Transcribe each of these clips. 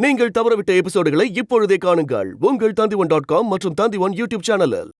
நீங்கள் தவறவிட்ட எபிசோடுகளை இப்பொழுதே காணுங்கள் உங்கள் Tandivan.com மற்றும் Tandivan யூடியூப் சேனலில்.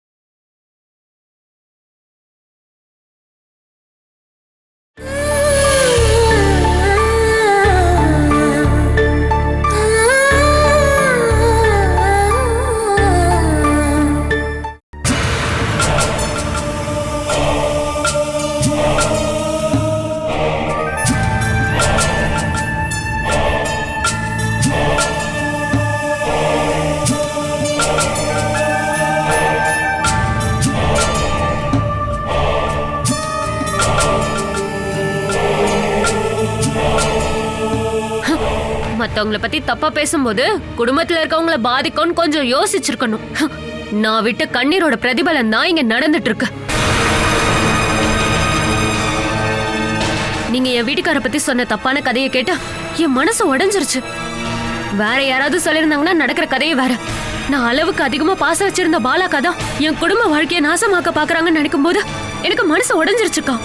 மத்தவங்கள பத்தி தப்பா பேசும்போது குடும்பத்துல இருக்கவங்கள பாதிக்கும்னு கொஞ்சம் யோசிச்சிருக்கணும். நான் விட்ட கண்ணீரோட பிரதிபலன் தான் இங்க நடந்துட்டு இருக்கு. நீங்க என் வீட்டுக்கார பத்தி சொன்ன தப்பான கதையை கேட்டா என் மனசு உடைஞ்சிருச்சு. வேற யாராவது சொல்லிருந்தாங்கன்னா நடக்கிற கதையை வேற. நான் அளவுக்கு அதிகமா பாசம் வச்சிருந்த பாலாக்கா தான் என் குடும்ப வாழ்க்கையை நாசமாக்க பாக்குறாங்கன்னு நினைக்கும் போது எனக்கு மனசு உடைஞ்சிருச்சுக்கா.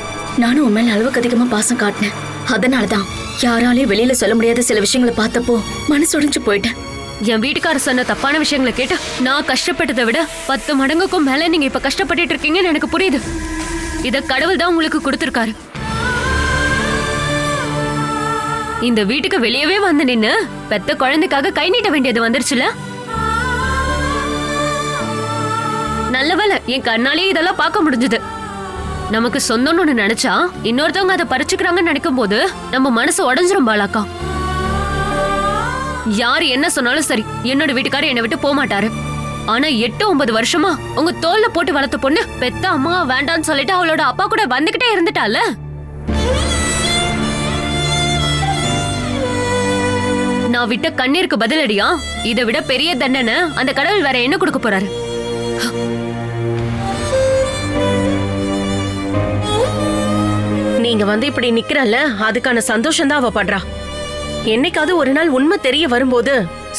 நானும் உன் மேல அளவுக்கு அதிகமா பாசம் காட்டினேன். அதனாலதான் யாராலையும் வெளியில சொல்ல முடியாத சில விஷயங்களை பார்த்தப்போ மனசு உடைஞ்சு போயிட்டேன். என் வீட்டுக்காரர் சொன்ன தப்பான விஷயங்களை கேட்டா நான் கஷ்டப்பட்டதை விட 10 மடங்குக்கும் மேல நீங்க இப்ப கஷ்டப்பட்டுட்டு இருக்கீங்கன்னு எனக்கு புரியுது. இத கடவுள் தான் உங்களுக்கு கொடுத்திருக்காரு. இந்த வீட்டுக்கு வெளியவே வந்து நின்னு பெத்த குழந்தைக்காக கை நீட்ட வேண்டியது வந்துருச்சுல. நல்லவேளை என் கண்ணாலேயே இதெல்லாம் பார்க்க முடிஞ்சது. நமக்கு சொந்தம்னு ஒண்ணு நினைச்சா இன்னொருத்தவங்க அதை பறிச்சுக்கிறாங்கன்னு நினைக்கும் போது நம்ம மனசு உடஞ்சிரும் பாலாக்கா. யாரு என்ன சொன்னாலும் சரி, என்னோட வீட்டுக்காரர் என்னை விட்டு போக மாட்டாரு. ஆனா 8-9 வருஷமா உங்க தோல்ல போட்டு வளர்த்த பொண்ணு பெத்த அம்மா வேண்டான்னு சொல்லிட்டு அவளோட அப்பா கூட வந்துகிட்டே இருந்துட்டால. நான் விட்ட கண்ணீருக்கு பதிலடியா இதை விட பெரிய தண்டனை அந்த கடவுள் வேற என்ன கொடுக்க போறாரு? நீங்க வந்து இப்படி நிக்கிறல்ல, அதுக்கான சந்தோஷம் தான் அவ படுறா. என்னைக்காவது ஒரு நாள் உண்மை தெரிய வரும்போது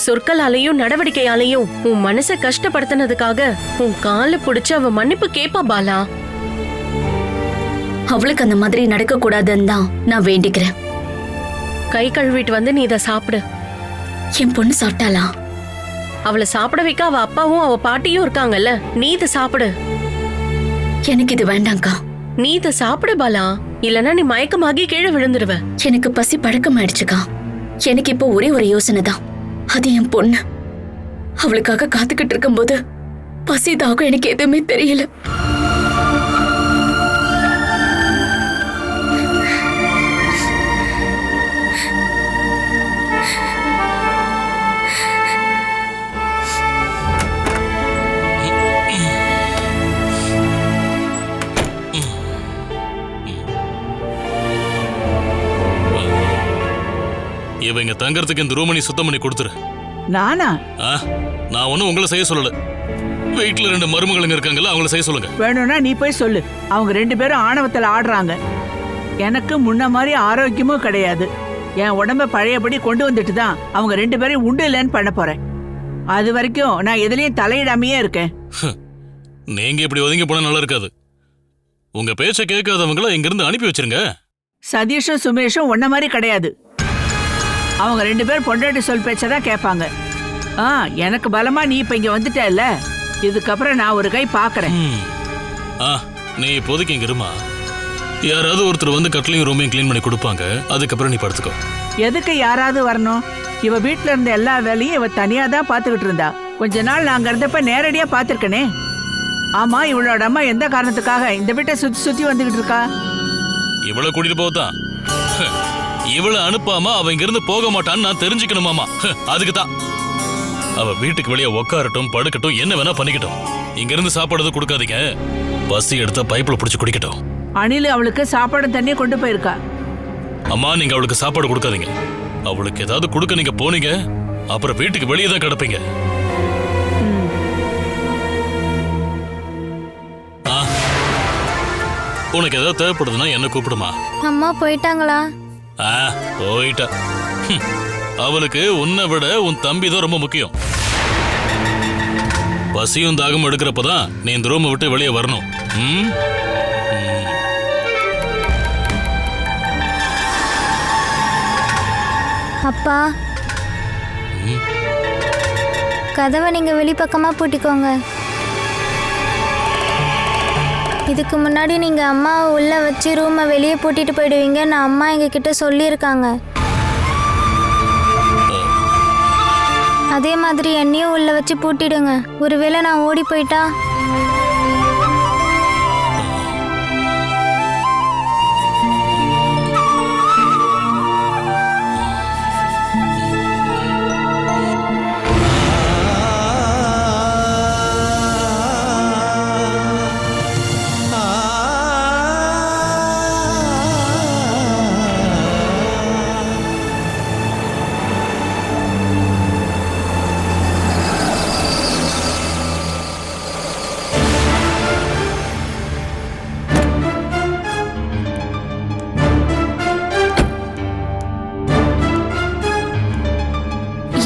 சொற்களாலையும் நடவடிக்கையாலையும் உன் மனசை கஷ்டப்படுத்தினதுக்காக உன் காலை புடிச்சு அவ மன்னிப்பு கேப்பா பாலா. அவளுக்கு அந்த மாதிரி நடக்க கூடாதுன்னு தான் நான் வேண்டிக்கிறேன். கை கழுவிட்டு வந்து நீ இதை சாப்பிடு. என் பொண்ணு சாப்பிட்டாளா? அவளை சாப்பிட வைக்க அவ அப்பாவும் அவ பாட்டியும் இருக்காங்கல்ல, நீ இதை சாப்பிடு. எனக்கு இது வேண்டாம்க்கா. நீ இதை சாப்பிடு பாலா, இல்லனா நீ மயக்கமாகி கீழே விழுந்துடுவ. எனக்கு பசி பழக்கமாயிடுச்சுக்கா. எனக்கு இப்போ ஒரே ஒரு யோசனை தான். அது என் பொண்ணு. அவளுக்காக காத்துக்கிட்டு இருக்கும் போது பசி தாகம் எனக்கு எதுவுமே தெரியல. இவங்க தங்கறதுக்கு இந்த ரூமணி சுத்தம் பண்ணி கொடுத்துரு. நானா? நான் ஒன்னும் உங்களை செய்ய சொல்லல. வீட்டுல 2 மருமகளுங்க இருக்காங்கல்ல, அவங்கள செய்ய சொல்லுங்க. வேணும்னா நீ போய் சொல்லு. அவங்க 2 பேரும் ஆணவத்துல ஆடுறாங்க. எனக்கு முன்ன மாதிரி ஆரோக்கியமும் கிடையாது. என் உடம்ப பழையபடி கொண்டு வந்துட்டு தான் அவங்க 2 பேரையும் உண்டு இல்லைன்னு பண்ண போறேன். அது வரைக்கும் நான் எதுலயும் தலையிடாமையே இருக்கேன். நீங்க இப்படி ஒதுங்கி போனா நல்லா இருக்காது. உங்க பேச்ச கேட்காதவங்கள இங்கிருந்து அனுப்பி வச்சிருங்க. சதீஷும் சுமேஷும் ஒன்ன மாதிரி கிடையாது. அவங்க 2 பேர் பொண்டாட்டி சொல் பேச்சதான் கேட்பாங்க. எனக்கு பலமா நீ இப்ப இங்க வந்துட்டல, இதுக்கப்புறம் நான் ஒரு கை பாக்குறேன். நீ இப்போதைக்கு இங்க இருமா. யாராவது ஒருத்தர் வந்து கட்லையும் ரூமையும் கிளீன் பண்ணி கொடுப்பாங்க. அதுக்கப்புறம் நீ படுத்துக்கோ. எதுக்கு யாராவது வரணும்? இவ வீட்டுல இருந்த எல்லா வேலையும் இவ தனியா தான் பாத்துக்கிட்டு இருந்தா. கொஞ்ச நாள் நாங்க இருந்தப்ப நேரடியா பாத்துருக்கனே. ஆமா, இவளோட அம்மா எந்த காரணத்துக்காக இந்த வீட்டை சுத்தி சுத்தி வந்துகிட்டு இருக்கா? இவளை கூட்டிட்டு போதான். இவளை அனுப்பாம அவ இங்க இருந்து போக மாட்டான்னு நான் தெரிஞ்சுக்கணுமாமா. அதுக்குதான் அவ வீட்டுக்கு வெளியே உட்காரட்டும், படுக்கட்டும், என்ன வேணா பண்ணிக்கட்டும். இங்க இருந்து சாப்பாடு கொடுக்காதீங்க. பசி எடுத்த பைப்ல புடிச்சு குடிக்கட்டும். அணில் அவளுக்கு சாப்பாடு தண்ணியை கொண்டு போயிருக்கா. அம்மா, நீங்க அவளுக்கு சாப்பாடு கொடுக்காதீங்க. அவளுக்கு ஏதாவது கொடுக்க நீங்க போனீங்க, அப்புறம் வீட்டுக்கு வெளியே தான் கிடப்பீங்க. உனக்கு ஏதாவது தேவைப்படுதுன்னா என்ன கூப்பிடுமா. அம்மா போயிட்டாங்களா? போயிட்டா. அவளுக்கு உன்னை விட உன் தம்பி தான் ரொம்ப முக்கியம். பசியும் தாகம் எடுக்கிறப்பதான் நீ இந்த ரூமை விட்டு வெளியே வரணும். அப்பா, கதவை நீங்க வெளிப்பக்கமா பூட்டிக்கோங்க. இதுக்கு முன்னாடி நீங்க அம்மாவை உள்ள வச்சு ரூமை வெளியே பூட்டிட்டு போயிடுவீங்க. நான் அம்மா எங்ககிட்ட சொல்லியிருக்காங்க. அதே மாதிரி என்னையும் உள்ள வச்சு பூட்டிடுங்க. ஒருவேளை நான் ஓடி போயிட்டா?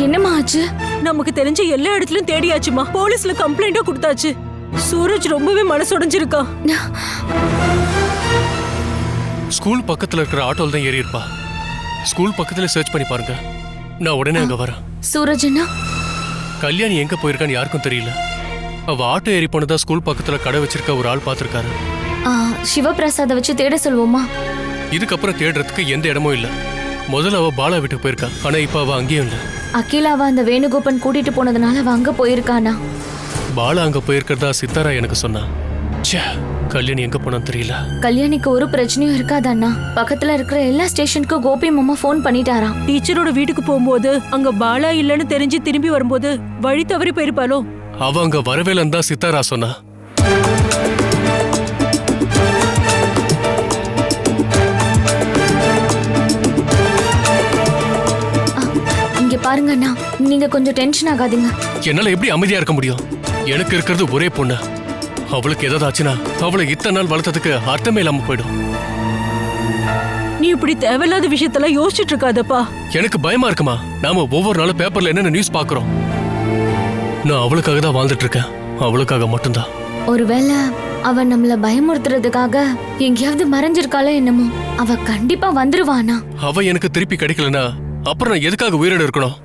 என்னம்மா ஆச்சு? நமக்கு தெரிஞ்ச எல்லா இடத்துலயும் தேடியாச்சுமா. போலீஸ்ல கம்ப்ளைண்டும் கொடுத்தாச்சு. சூரஜ் ரொம்பவே மனசுடைஞ்சிருக்கான். ஸ்கூல் பக்கத்துல இருக்கிற ஆட்டோல தான் ஏறி இருப்பா. ஸ்கூல் பக்கத்துல சர்ச் பண்ணி பாருங்க. நான் உடனே அங்க வரேன். சூரஜ் அண்ணா, கல்யாணி எங்க போயிருக்கான்னு யாருக்கும் தெரியல. அவ ஆட்டோ ஏறி போனதா ஸ்கூல் பக்கத்துல கடை வச்சிருக்க ஒரு ஆள் பாத்திருக்காரு. சிவபிரசாத வச்சு தேட சொல்வோமா? இதுக்கப்புறம் தேடுறதுக்கு எந்த இடமும் இல்ல. முதல்ல அவ பாலா வீட்டுக்கு போயிருக்கா. ஆனா இப்ப அவ அங்கேயும் இல்ல. அகிலாவா அந்த வேணுகோபன் கூட்டிட்டு போனதுனால அவ அங்க போயிருக்கானா? பாலா அங்க போயிருக்கிறதா சித்தாரா எனக்கு சொன்னா. ச்சே, கல்யாணி எங்க போனான்னு தெரியல. கல்யாணிக்கு ஒரு பிரச்சனையும் இருக்காதண்ணா. பக்கத்துல இருக்கிற எல்லா ஸ்டேஷனுக்கும் கோபி மாமா ஃபோன் பண்ணிட்டாராம். டீச்சரோட வீட்டுக்கு போகும்போது அங்க பாலா இல்லன்னு தெரிஞ்சு திரும்பி வரும்போது வழி தவறி போயிருப்பாளோ? அவ அங்க வரவேலன்னு தான் சித்தாரா சொன்னா. பாருங்க அண்ணா, நீங்க கொஞ்சம் டென்ஷன் ஆகாதீங்க. என்னால எப்படி அமைதியா இருக்க முடியும்? எனக்கு இருக்கிறது ஒரே பொண்ணு. அவளுக்கு ஏதாவது ஆச்சுன்னா அவளை இத்தனை நாள் வளர்த்ததுக்கு அர்த்தமே இல்லாம போயிடும். நீ இப்படி தேவையில்லாத விஷயத்தெல்லாம் யோசிச்சுட்டு இருக்காதப்பா. எனக்கு பயமா இருக்குமா? நாம ஒவ்வொரு நாளும் பேப்பர்ல என்னென்ன நியூஸ் பாக்குறோம். நான் அவளுக்காக தான் வாழ்ந்துட்டு இருக்கேன். அவளுக்காக மட்டும்தான். ஒருவேளை அவ நம்மள பயமுறுத்துறதுக்காக எங்கேயாவது மறைஞ்சிருக்காளோ என்னமோ. அவ கண்டிப்பா வந்துருவானா? அவ எனக்கு திருப்பி கிடைக்கலனா அப்புறம் நான் எதுக்காக உயிரோட இருக்கணும்?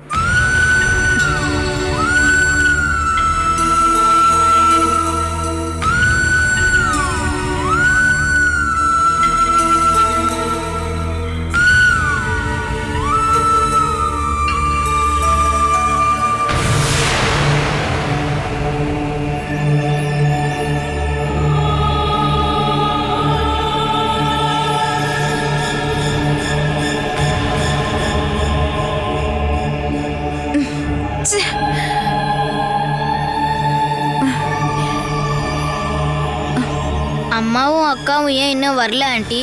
அம்மாவும் அக்காவும் ஏன் இன்னும் வரல ஆண்டி?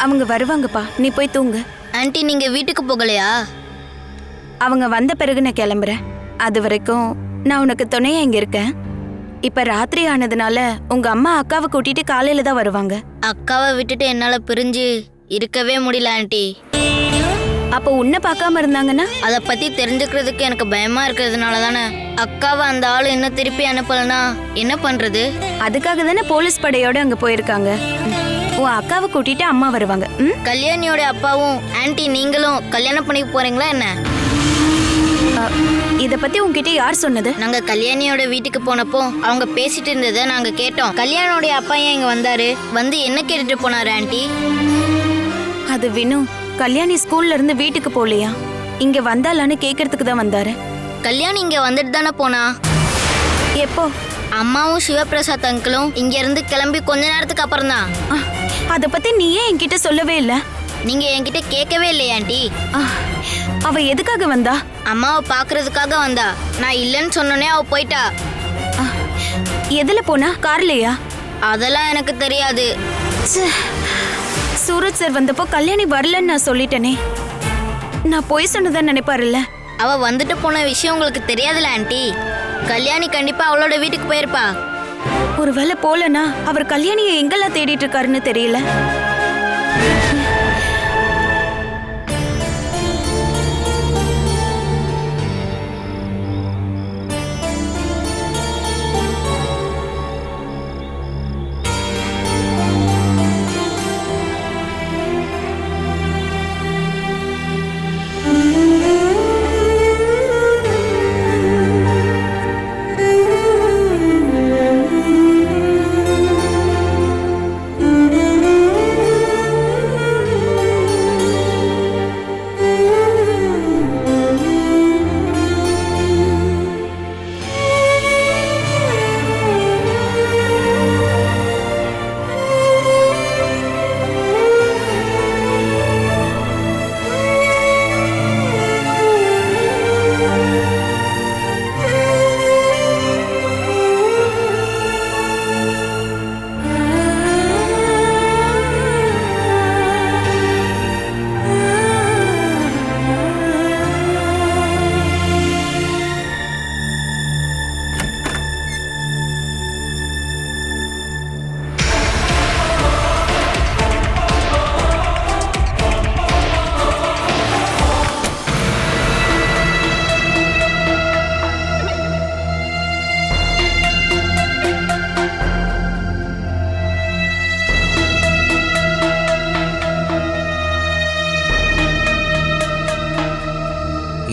அவங்க வருவாங்கப்பா, நீ போய் தூங்கு. ஆண்டி நீங்க வீட்டுக்கு போகலையா? அவங்க வந்த பிறகு நான் கிளம்புறேன். அது வரைக்கும் நான் உனக்கு துணையா இங்க இருக்கேன். இப்ப ராத்திரி ஆனதுனால உங்க அம்மா அக்காவை கூட்டிட்டு காலையில தான் வருவாங்க. அக்காவை விட்டுட்டு என்னால பிரிஞ்சு இருக்கவே முடியல ஆண்டி. அப்போ உன்னை பார்க்காம இருந்தாங்கன்னா? அதை பத்தி தெரிஞ்சுக்கிறதுக்கு எனக்கு பயமா இருக்கிறதுனால தானே. அக்காவை அந்த ஆளு இன்னும் திருப்பி அனுப்பலனா என்ன பண்றது? அதுக்காக தானே போலீஸ் படையோட அங்க போயிருக்காங்க. உன் அக்காவை கூட்டிட்டு அம்மா வருவாங்க. கல்யாணியோட அப்பாவும் ஆன்ட்டி நீங்களும் கல்யாணம் பண்ணி போறீங்களா என்ன? இத பத்தி உன்கிட்ட யார் சொன்னது? நாங்க கல்யாணியோட வீட்டுக்கு போனப்போ அவங்க பேசிட்டு இருந்ததை நாங்க கேட்டோம். கல்யாணியோட அப்பா ஏன் இங்க வந்தாரு? வந்து என்ன கேட்டுட்டு போனாரு ஆன்ட்டி? அது வினு. கல்யாணி ஸ்கூல்ல இருந்து வீட்டுக்கு போகலையா, இங்க வந்தாலான்னு கேக்குறதுக்கு தான் வந்தாரு. கல்யாணி இங்க வந்துட்டு தானே போனா. எப்போ? அம்மாவும் சிவபிரசாத் அங்கிளும் இங்க இருந்து கிளம்பி கொஞ்ச நேரத்துக்கு அப்புறம் தான். அத பத்தி நீ ஏன் என்கிட்ட சொல்லவே இல்ல? நீங்க என்கிட்ட கேட்கவே இல்லையா ஆண்டி? அவ எதுக்காக வந்தா? அம்மாவை பாக்குறதுக்காக வந்தா. நான் இல்லைன்னு சொன்னோன்னே அவ போயிட்டா. எதுல போனா? கார்லயா? அதெல்லாம் எனக்கு தெரியாது. சூரஜ் சார் வந்தப்போ கல்யாணி வரலன்னு நான் சொல்லிட்டேனே. நான் போய் சொன்னதான் நினைப்பாருல்ல. அவ வந்துட்டு போன விஷயம் உங்களுக்கு தெரியாதுல ஆண்டி. கல்யாணி கண்டிப்பா அவளோட வீட்டுக்கு போயிருப்பா. ஒருவேளை போலனா அவர் கல்யாணியை எங்கெல்லாம் தேடிட்டு இருக்காருன்னு தெரியல.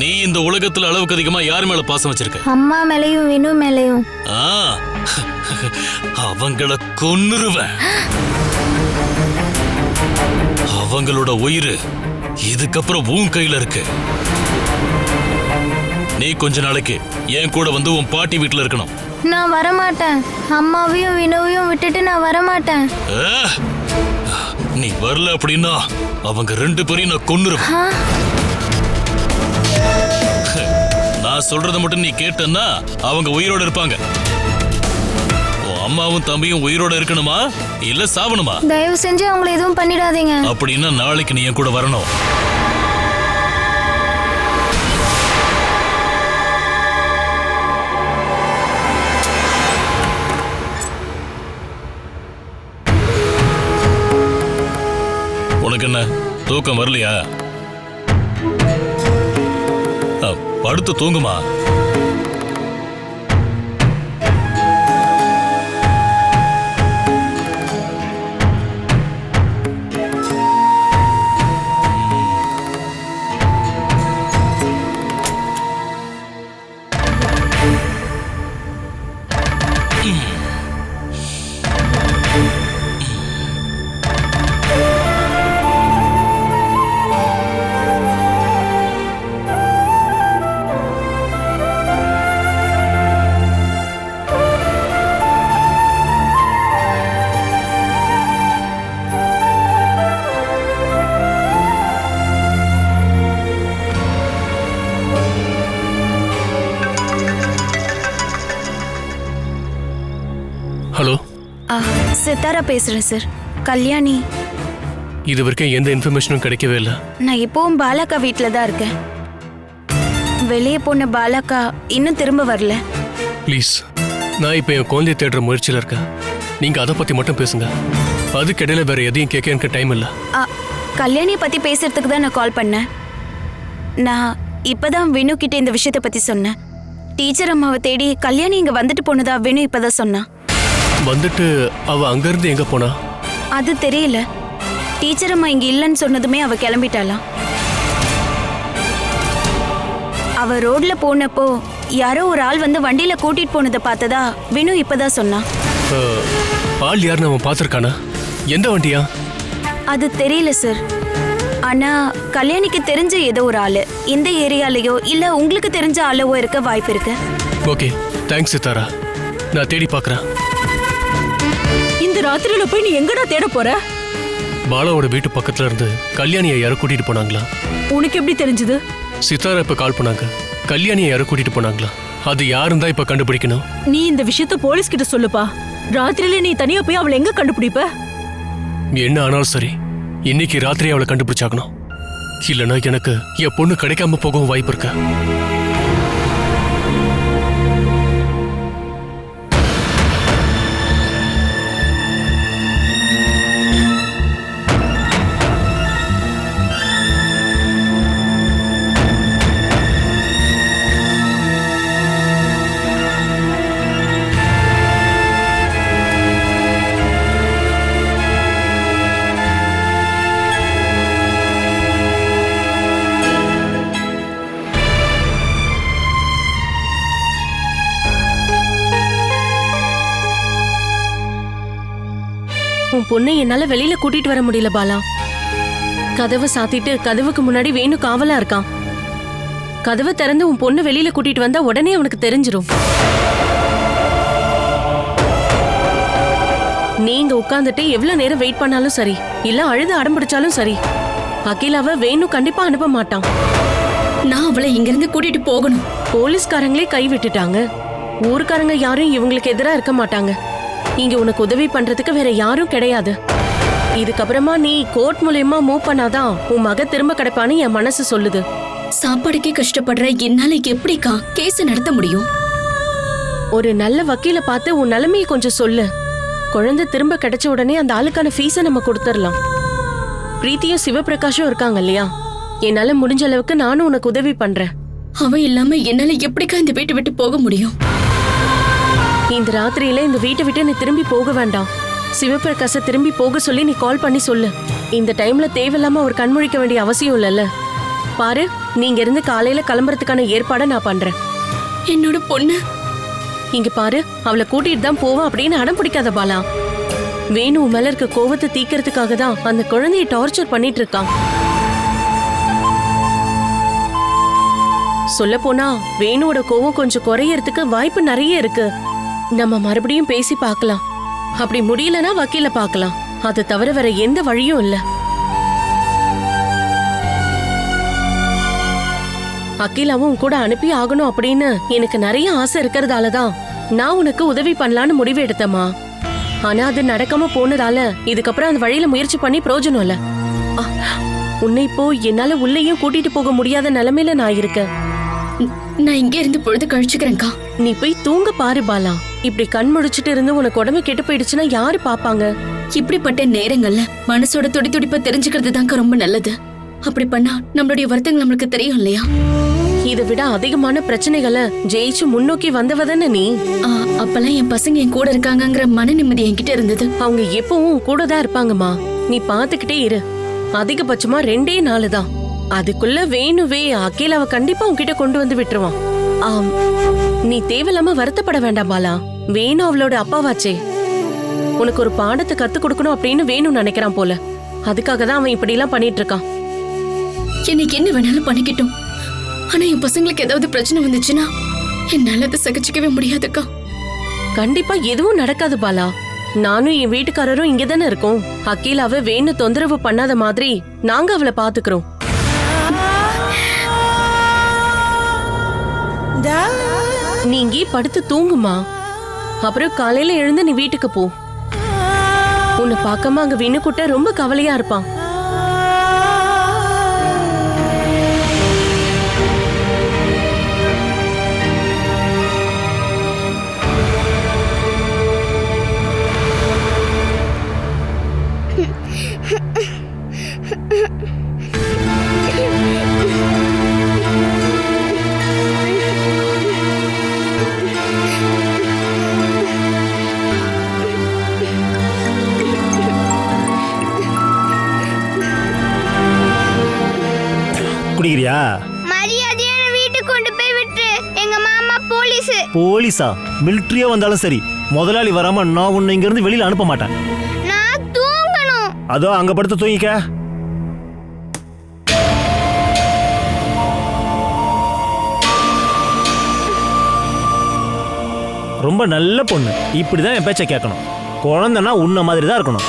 நீ இந்த உலகத்துல அளவுக்கு அதிகமா யார் மேல பாசம் வச்சிருக்க? அம்மா மேலையும் வினு மேலையும். ஆ, அவங்கள கொன்னுருவேன். அவங்களோட உயிர் இதுக்கப்புறம் உன் கையில இருக்கு. நீ கொஞ்ச நாளைக்கு என் கூட வந்து உன் பாட்டி வீட்டுல இருக்கணும். நான் வரமாட்டேன். அம்மாவையும் வினுவையும் விட்டுட்டு நான் வரமாட்டேன். நீ வரல அப்படின்னா அவங்க 2 பேரையும் நான் கொன்னுருவேன். நான் சொல்றத மட்டும் நீ கேட்டன்னா அவங்க உயிரோட இருப்பாங்க. உன் அம்மாவும் தம்பியும் உயிரோட இருக்கணுமா இல்ல சாவணுமா? தயவு செஞ்சு அவங்கள எதுவும் பண்ணிடாதீங்க. அப்படின்னா நாளைக்கு நீ என் கூட வரணும். உனக்கு என்ன தூக்கம் வரலையா? படுத்து தூங்குமா. ஹலோ, சித்தாரா பேசுறேன் சார். கல்யாணி. இது வரைக்கும் எந்த இன்ஃபர்மேஷனும் கிடைக்கவே இல்லை. நான் இப்பவும் பாலாக்கா வீட்டில் தான் இருக்கேன். வெளியே போன பாலாக்கா இன்னும் திரும்ப வரல. ப்ளீஸ், நான் இப்போ என் குழந்தைய தேடுற முயற்சியில் இருக்கேன். நீங்கள் அதை பற்றி மட்டும் பேசுங்க. அதுக்கிடையில வேற எதையும் கேட்க எனக்கு டைம் இல்லை. கல்யாணியை பற்றி பேசுறதுக்கு தான் நான் கால் பண்ணேன். நான் இப்போதான் வினு கிட்ட இந்த விஷயத்தை பற்றி சொன்னேன். டீச்சர் அம்மாவை தேடி கல்யாணி இங்கே வந்துட்டு போனதா வினு இப்போதான் சொன்னான். வந்துட்டு அவ அங்கேருந்து எங்கே போனா? அது தெரியல. டீச்சர் அம்மா இங்கே இல்லைன்னு சொன்னதுமே அவ கிளம்பிட்டாளாம். அவ ரோட்ல போனப்போ யாரோ ஒரு ஆள் வந்து வண்டியில கூட்டிட்டு போனதை பார்த்ததா வினு இப்பதான் சொன்னான். ஆள் யாருன்னு அவன் பார்த்துருக்கானா? எந்த வண்டியா? அது தெரியல சார். ஆனா கல்யாணிக்கு தெரிஞ்ச ஏதோ ஒரு ஆளு இந்த ஏரியாலயோ இல்ல உங்களுக்கு தெரிஞ்ச ஆளவோ இருக்க வாய்ப்பு இருக்கு. Okay, thanks Sithara. நான் தேடி பார்க்குறேன். இந்த ராத்திரியில போய் நீ எங்கடா தேட போற? பாலாவோட வீட்டு பக்கத்துல இருந்து கல்யாணியை யாரும் கூட்டிட்டு போனாங்களா? உனக்கு எப்படி தெரிஞ்சது? சித்தாரா இப்ப கால் பண்ணாங்க. கல்யாணியை யாரும் கூட்டிட்டு போனாங்களா? அது யாருன்னு தான் இப்ப கண்டுபிடிக்கணும். நீ இந்த விஷயத்த போலீஸ் கிட்ட சொல்லுப்பா. ராத்திரியில நீ தனியா போய் அவளை எங்க கண்டுபிடிப்ப? என்ன ஆனாலும் சரி, இன்னைக்கு ராத்திரி அவளை கண்டுபிடிச்சாகணும். இல்லைன்னா எனக்கு என் பொண்ணு கிடைக்காம போகவும் வாய்ப்பு இருக்கு. உன் பொண்ணை என்னால வெளியில கூட்டிட்டு வர முடியல பாலா. கதவை சாத்திட்டு கதவுக்கு முன்னாடி வேணு காவலா இருக்கான். கதவை திறந்து உன் பொண்ணு வெளியில கூட்டிட்டு வந்தா உடனே அவனுக்கு தெரிஞ்சிரும். நீங்க உட்கார்ந்துட்டு எவ்வளவு நேரம் வெயிட் பண்ணாலும் சரி, இல்ல அழுது அடம்பிடிச்சாலும் சரி, அகிலாவை வேணு கண்டிப்பா அனுப்ப மாட்டான். நான் அவளை இங்கிருந்து கூட்டிட்டு போகணும். போலீஸ்காரங்களே கை விட்டுட்டாங்க. ஊருக்காரங்க யாரும் இவங்களுக்கு எதிரா இருக்க மாட்டாங்க. இங்க உனக்கு உதவி பண்றதுக்கு வேற யாரும் கிடையாது. இதுக்கப்புறமா நீ கோர்ட் மூலமா மூவ் பண்ணாதான் உன் மக திரும்ப கிடைப்பான்னு என் மனசு சொல்லுது. சாப்பாடுக்கே கஷ்டப்படுற என்னால எப்படிக்கா கேஸ் நடத்த முடியும்? ஒரு நல்ல வக்கீல பார்த்து உன் நிலைமையை கொஞ்சம் சொல்லு. குழந்தை திரும்ப கிடைச்ச உடனே அந்த ஆளுக்கான ஃபீஸை நம்ம கொடுத்துடலாம். பிரீத்தியும் சிவபிரகாஷும் இருக்காங்க இல்லையா? என்னால முடிஞ்ச அளவுக்கு நானும் உனக்கு உதவி பண்றேன். அவ இல்லாம என்னால எப்படிக்கா இந்த வீட்டை விட்டு போக முடியும்? இந்த ராத்திரியில இந்த வீட்டை விட்டு நீ திரும்பி போக வேண்டாம். சிவபிரகாச திரும்பி போக சொல்லி நீ கால் பண்ணி சொல்லு. இந்த டைம்ல தேவையில்லாம அவர் கண்முழிக்க வேண்டிய அவசியம் இல்லைல்ல. பாரு, நீங்க இருந்து காலையில கிளம்புறதுக்கான ஏற்பாடை நான் பண்றேன். என்னோட பொண்ணு இங்க பாரு, அவளை கூட்டிட்டு தான் போவேன் அப்படின்னு அடம் பிடிக்காத பாலா. வேணு உன் மேல இருக்க கோவத்தை தீக்கிறதுக்காக தான் அந்த குழந்தைய டார்ச்சர் பண்ணிட்டு இருக்கான். சொல்ல போனா வேணுவோட கோவம் கொஞ்சம் குறையறதுக்கு வாய்ப்பு நிறைய இருக்கு. நம்ம மறுபடியும் பேசி பார்க்கலாம். அப்படி முடியலன்னா வக்கீல பார்க்கலாம். அது தவிர வேற எந்த வழியும் இல்ல. அகிலாவும் கூட அனுப்பி ஆகணும் அப்படின்னு எனக்கு நிறைய ஆசை இருக்கிறதாலதான் நான் உனக்கு உதவி பண்ணலான்னு முடிவு எடுத்தேமா. ஆனா அது நடக்காம போனதால இதுக்கப்புறம் அந்த வழியில முயற்சி பண்ணி பிரயோஜனம் இல்ல. உன்னை இப்போ என்னால உள்ளேயும் கூட்டிட்டு போக முடியாத நிலைமையில நான் இருக்கேன். நான் இங்கே இருந்து பொழுது கழிச்சுக்கிறேன்க்கா. நீ போய் தூங்க பாரு பாலா. இப்படி கண் முழிச்சிட்டு இருந்து உனக்கு உடம்பு கெட்டு போயிடுச்சுன்னா யாரு பாப்பாங்க? இப்படிப்பட்ட நேரங்கள்ல மனசோட துடிப்ப தெரிஞ்சுக்கிறது தாங்க ரொம்ப நல்லது. அப்படி பண்ணா நம்மளுடைய வருத்தங்கள் நம்மளுக்கு தெரியும் இல்லையா? இதை விட அதிகமான பிரச்சனைகளை ஜெயிச்சு முன்னோக்கி வந்தவதானே நீ. அப்பெல்லாம் என் பசங்க என் கூட இருக்காங்கங்கிற மன நிம்மதி என்கிட்ட இருந்தது. அவங்க எப்பவும் கூட தான் இருப்பாங்கம்மா. நீ பாத்துக்கிட்டே இரு. அதிகபட்சமா 2 நாள் தான். அதுக்குள்ள வேணுவே அகிலாவை கண்டிப்பா உன்கிட்ட கொண்டு வந்து விட்டுருவான். நீ தேவையில்லாம வருத்தப்பட வேண்டாம் பாலா. வேணு அவளோட அப்பாவாச்சே. உனக்கு ஒரு பாடத்தை கத்து கொடுக்கணும் அப்படின்னு வேணும் நினைக்கிறான் போல. அதுக்காக தான் அவன் இப்படி எல்லாம் பண்ணிட்டு இருக்கான். எனக்கு என்ன வேணாலும் பண்ணிக்கிட்டோம். ஆனா என் பசங்களுக்கு ஏதாவது பிரச்சனை வந்துச்சுன்னா என்னால அதை சகிச்சுக்கவே முடியாதுக்கா. கண்டிப்பா எதுவும் நடக்காது பாலா. நானும் என் வீட்டுக்காரரும் இங்கதானே இருக்கோம். அகிலாவை வேணு தொந்தரவு பண்ணாத மாதிரி நாங்க அவளை பாத்துக்கிறோம். நீ இங்கே படுத்து தூங்குமா. அப்புறம் காலையில எழுந்து நீ வீட்டுக்கு போ. உன்னை பார்க்காம அங்க வினுக்குட்ட ரொம்ப கவலையா இருப்பான். குடிக்கிறியா? மரியாதையா வீட்டுக்கு கொண்டு போய் விட்டு. எங்க மாமா போலீஸ். போலீஸா? மிலிட்டரியா வந்தாலும் சரி, முதலாளி வராம நான் உன்னை இங்க இருந்து வெளியில அனுப்ப மாட்டேன். நான் தூங்கணும். அதோ அங்க படுத்து தூங்கிக்க. ரொம்ப நல்ல பொண்ணு. இப்படிதான் என் பேச்சை கேட்கணும். குழந்தைன்னா உன்ன மாதிரி தான் இருக்கணும்.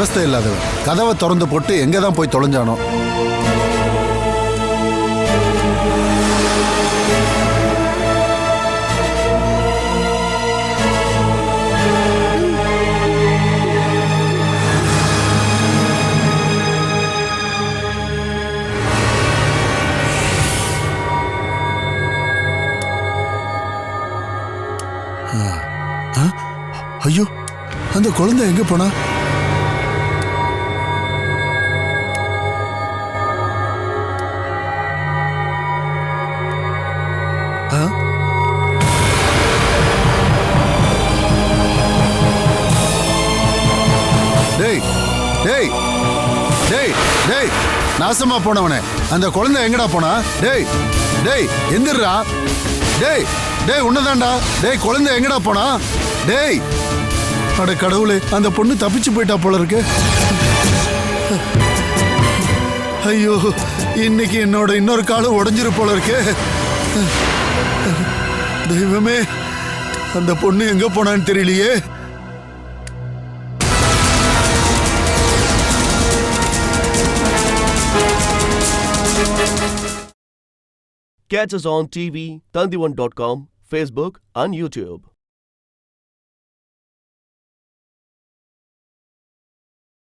அவஸ்தை இல்லாதவன் கதவை திறந்து போட்டு எங்க தான் போய் தொலைஞ்சானோ. ஐயோ, அந்த குழந்தை எங்க போனா? டேய் டேய் டேய் டேய், நாசமா போனவனே, அந்த குழந்தை எங்கடா போனா? டேய் டேய், எந்திரா. டேய் டேய், உன்னதாண்டா. டேய், குழந்தை எங்கடா போனா? டேய், அட கடவுளே, அந்த பொண்ணு தப்பிச்சு போயிட்டா போல இருக்கு. ஐயோ, இன்னைக்கு என்னோட இன்னொரு காலம் உடைஞ்சிரு போல இருக்கு. தெய்வமே, அந்த பொண்ணு எங்க போனான்னு தெரியலையே. Catch us on TV, Tandivan.com, Facebook and YouTube.